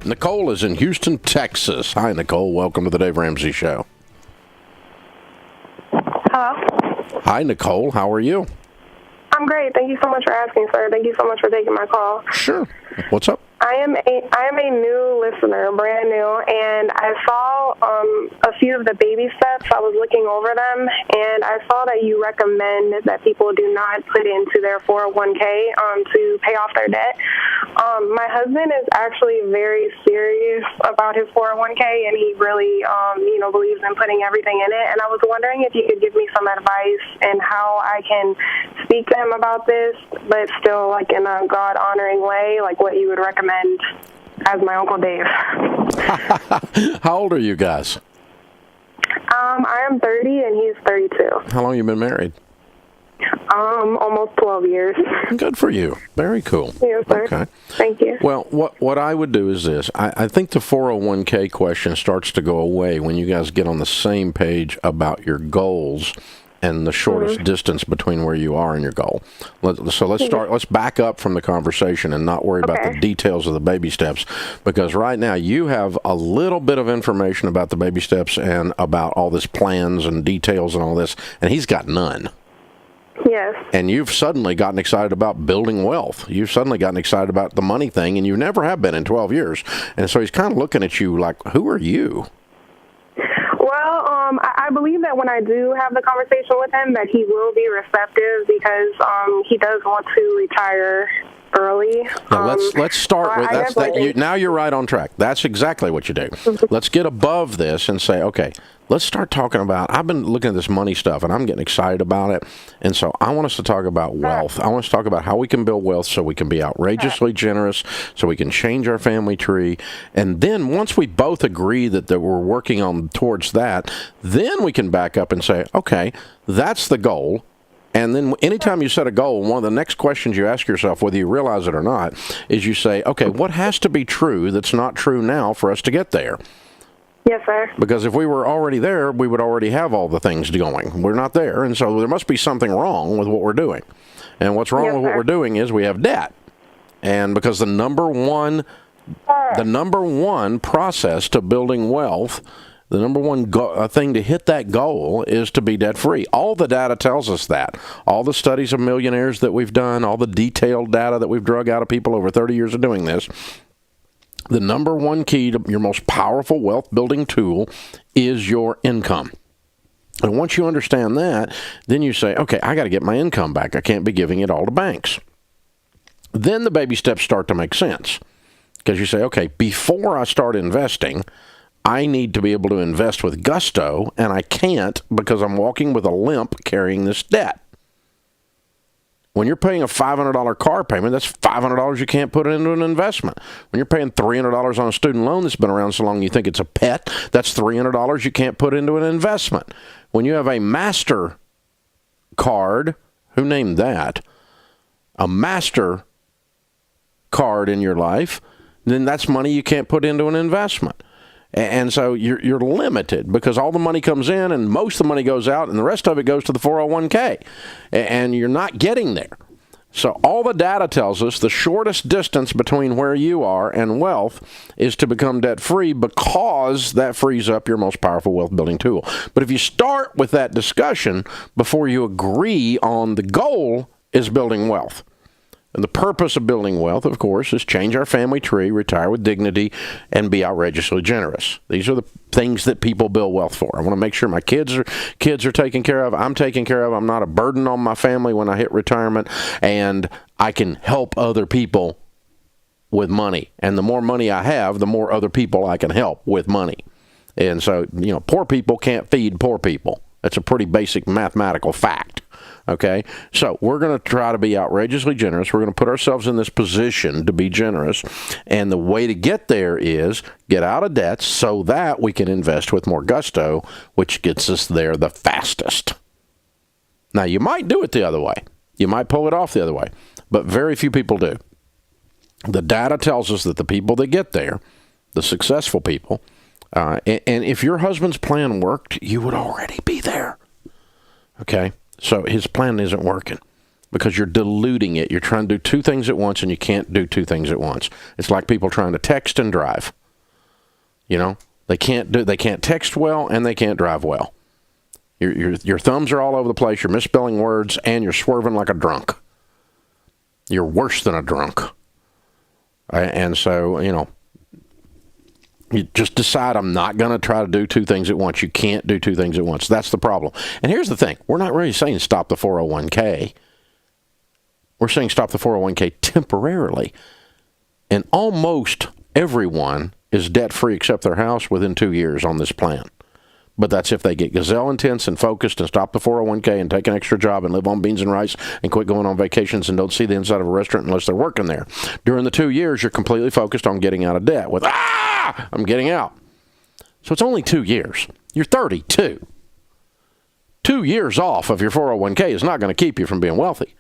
Nicole is in Houston, Texas. Hi, Nicole. Welcome to the Dave Ramsey Show. Hello. Hi, Nicole. How are you? I'm great. Thank you so much for asking, sir. Thank you so much for taking my call. Sure. What's up? I am a new listener, brand new, and I saw a few of the baby steps. I was looking over them, and I saw that you recommend that people do not put into their 401k to pay off their debt. My husband is actually very serious about his 401k, and he really, believes in putting everything in it. And I was wondering if you could give me some advice and how I can speak to him about this, but still like in a God-honoring way, like what you would recommend as my Uncle Dave. How old are you guys? I am 30 and he's 32. How long have you been married? Almost 12 years. Good for you. Very cool. Yes, sir. Okay. Thank you. Well, what I would do is this. I think the 401k question starts to go away when you guys get on the same page about your goals and the shortest distance between where you are and your goal. Let's back up from the conversation and not worry about the details of the baby steps, because right now you have a little bit of information about the baby steps and about all this plans and details and all this, and he's got none. Yes. And you've suddenly gotten excited about building wealth. You've suddenly gotten excited about the money thing, and you never have been in 12 years. And so he's kind of looking at you like, who are you? I believe that when I do have the conversation with him, that he will be receptive, because he does want to retire early. Now, let's start with now you're right on track. That's exactly what you do. Let's get above this and say, okay, let's start talking about, I've been looking at this money stuff and I'm getting excited about it. And so I want us to talk about wealth. I want us to talk about how we can build wealth so we can be outrageously generous, so we can change our family tree. And then once we both agree that we're working on towards that, then we can back up and say, okay, that's the goal. And then anytime you set a goal, one of the next questions you ask yourself, whether you realize it or not, is you say, okay, what has to be true that's not true now for us to get there? Yes, sir. Because if we were already there, we would already have all the things going. We're not there, and so there must be something wrong with what we're doing. And what's wrong with what we're doing is we have debt. And because the number one process to building wealth, the number one thing to hit that goal is to be debt-free. All the data tells us that. All the studies of millionaires that we've done, all the detailed data that we've drug out of people over 30 years of doing this, the number one key to your most powerful wealth-building tool is your income. And once you understand that, then you say, okay, I got to get my income back. I can't be giving it all to banks. Then the baby steps start to make sense, because you say, okay, before I start investing, I need to be able to invest with gusto, and I can't because I'm walking with a limp carrying this debt. When you're paying a $500 car payment, that's $500 you can't put into an investment. When you're paying $300 on a student loan that's been around so long you think it's a pet, that's $300 you can't put into an investment. When you have a Master card, who named that? A Master card in your life, then that's money you can't put into an investment. And so you're limited because all the money comes in and most of the money goes out and the rest of it goes to the 401k. And you're not getting there. So all the data tells us the shortest distance between where you are and wealth is to become debt-free, because that frees up your most powerful wealth-building tool. But if you start with that discussion before you agree on the goal is building wealth. And the purpose of building wealth, of course, is change our family tree, retire with dignity, and be outrageously generous. These are the things that people build wealth for. I want to make sure my kids are taken care of, I'm taken care of, I'm not a burden on my family when I hit retirement, and I can help other people with money. And the more money I have, the more other people I can help with money. And so, poor people can't feed poor people. That's a pretty basic mathematical fact. Okay, so we're going to try to be outrageously generous. We're going to put ourselves in this position to be generous. And the way to get there is get out of debt so that we can invest with more gusto, which gets us there the fastest. Now, you might do it the other way. You might pull it off the other way, but very few people do. The data tells us that the people that get there, the successful people, and if your husband's plan worked, you would already be there. Okay? So his plan isn't working because you're diluting it. You're trying to do two things at once, and you can't do two things at once. It's like people trying to text and drive. You know, they can't text well and they can't drive well. Your thumbs are all over the place. You're misspelling words and you're swerving like a drunk. You're worse than a drunk. And so, you know, you just decide, I'm not going to try to do two things at once. You can't do two things at once. That's the problem. And here's the thing. We're not really saying stop the 401k. We're saying stop the 401k temporarily. And almost everyone is debt-free except their house within 2 years on this plan. But that's if they get gazelle intense and focused and stop the 401k and take an extra job and live on beans and rice and quit going on vacations and don't see the inside of a restaurant unless they're working there. During the 2 years, you're completely focused on getting out of debt with, I'm getting out. So it's only 2 years. You're 32. 2 years off of your 401k is not going to keep you from being wealthy.